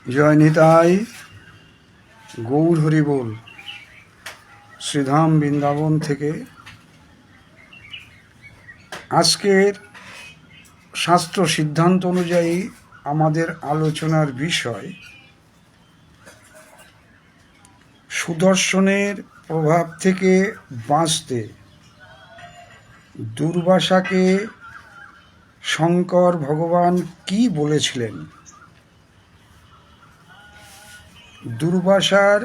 জয় নিতাই, গৌর হরি বল। শ্রীধাম বৃন্দাবন থেকে আজকের শাস্ত্র সিদ্ধান্ত অনুযায়ী আমাদের আলোচনার বিষয় সুদর্শনের প্রভাব থেকে বাঁচতে দুর্বাসাকে শঙ্কর ভগবান কি বলেছিলেন। দুর্বাসার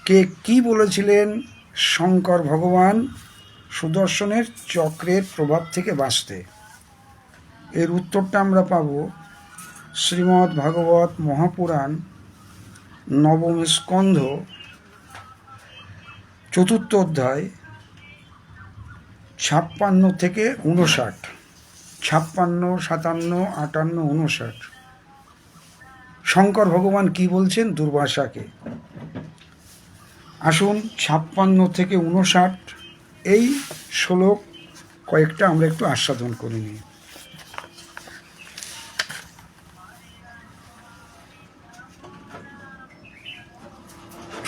কে কি বলেছিলেন শঙ্কর ভগবান সুদর্শনের চক্রের প্রভাব থেকে বাঁচতে, এর উত্তরটা আমরা পাব শ্রীমদ্ ভাগবত মহাপুরাণ নবম স্কন্ধ ৪র্থ অধ্যায় ৫৬ থেকে ৫৯, ৫৬, ৫৭, ৫৮, ৫৯। শঙ্কর ভগবান কি বলছেন দুর্বাসাকে। আসুন ৫৬ থেকে ৫৯ এই শ্লোক কয়েকটা আমরা একটু আস্বাদন করে নিই।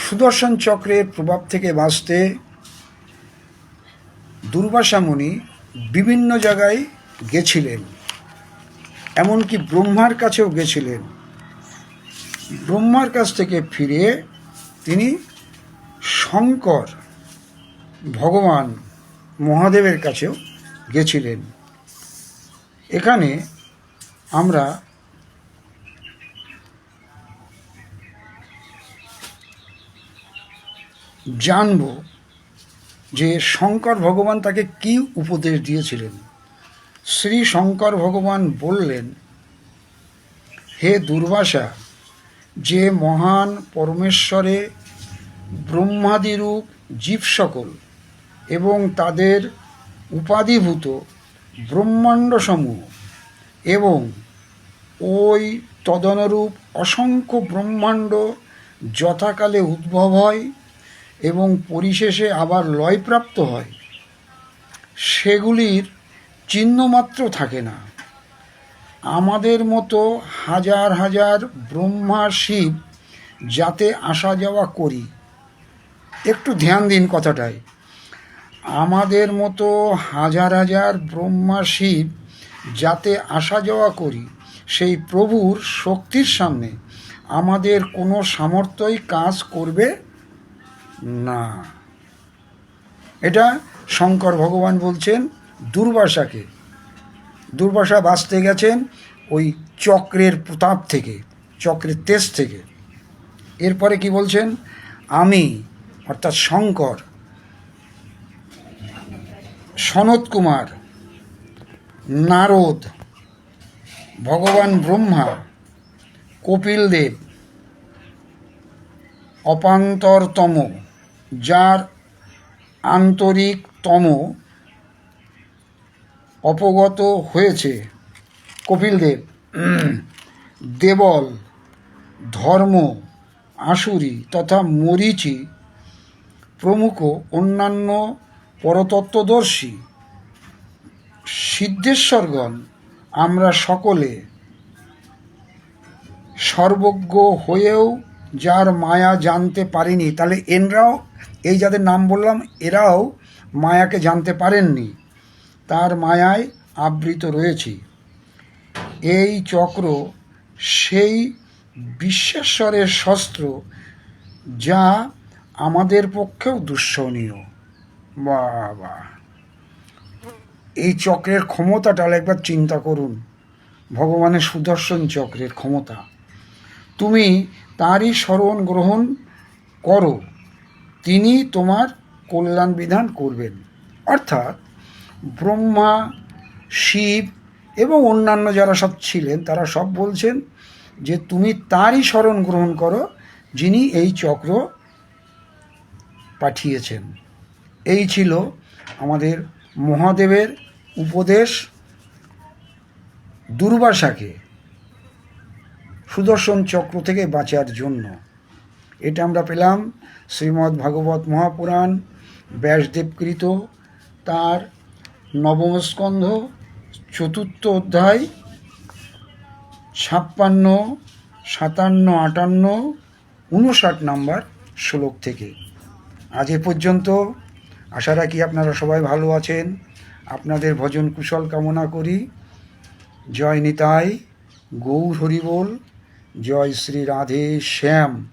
সুদর্শন চক্রের প্রভাব থেকে বাঁচতে দুর্বাসা মুনি বিভিন্ন জায়গায় গেছিলেন, এমনকি ব্রহ্মার কাছেও গেছিলেন। ব্রহ্মার কাছ থেকে ফিরে তিনি শঙ্কর ভগবান মহাদেবের কাছেও গেছিলেন। এখানে আমরা জানব যে শঙ্কর ভগবান তাকে কি উপদেশ দিয়েছিলেন। শ্রী শঙ্কর ভগবান বললেন, হে দুর্বাসা, যে মহান পরমেশ্বরে ব্রহ্মাদিরূপ জীব সকল এবং তাদের উপাধিভূত ব্রহ্মাণ্ডসমূহ এবং ওই তদনুরূপ অসংখ্য ব্রহ্মাণ্ড যথাকালে উদ্ভব হয় এবং পরিশেষে আবার লয়প্রাপ্ত হয়, সেগুলির চিহ্নমাত্র থাকে না। আমাদের মতো হাজার হাজার ব্রহ্মা শিব যাতে আসা যাওয়া করি, একটু ধ্যান দিন কথাটায়, আমাদের মতো হাজার হাজার ব্রহ্মা শিব যাতে আসা যাওয়া করি, সেই প্রভুর শক্তির সামনে আমাদের কোনো সামর্থ্যই কাজ করবে না। এটা শঙ্কর ভগবান বলছেন দুর্বাসাকে। দুর্বাসা বাঁচতে গেছেন ওই চক্রের প্রতাপ থেকে, চক্রের তেজ থেকে। এরপরে কি বলছেন, আমি অর্থাৎ শঙ্কর, সনত কুমার, নারদ, ভগবান ব্রহ্মা, কপিল দেব, অপান্তরতম, যার আন্তরিকতম অপগত হয়েছে কপিলদেব, দেবল, ধর্ম, আসুরি তথা মরীচি প্রমুখ অন্যান্য পরতত্ত্বদর্শী সিদ্ধেশ্বরগণ, আমরা সকলে সর্বজ্ঞ হয়েও যার মায়া জানতে পারিনি। তাহলে এনরাও, এই যাদের নাম বললাম, এরাও মায়াকে জানতে পারেননি, তার মায়ায় আবৃত রয়েছি। এই চক্র সেই বিশ্বেশ্বরের শস্ত্র, যা আমাদের পক্ষেও দুঃসহনীয়। বাবা, এই চক্রের ক্ষমতাটা একবার চিন্তা করুন, ভগবানের সুদর্শন চক্রের ক্ষমতা। তুমি তারই শরণ গ্রহণ করো, তিনি তোমার কল্যাণ বিধান করবেন। অর্থাৎ ব্রহ্মা, শিব এবং অন্যান্য যারা সব ছিলেন, তারা সব বলছেন যে তুমি তারই শরণ গ্রহণ করো, যিনি এই চক্র পাঠিয়েছেন। এই ছিল আমাদের মহাদেবের উপদেশ দুর্বাসাকে সুদর্শন চক্র থেকে বাঁচার জন্য। এটা আমরা পেলাম শ্রীমদ্ ভাগবত মহাপুরাণ ব্যাসদেবকৃত তার নবম স্কন্ধ ৪র্থ অধ্যায় ৫৬, 57, 58, 59 নাম্বার শ্লোক থেকে। আজ এ পর্যন্ত। আশা রাখি আপনারা সবাই ভালো আছেন। আপনাদের ভজন কুশল কামনা করি। জয় নিতাই, গৌর হরিবোল, জয় শ্রী রাধে শ্যাম।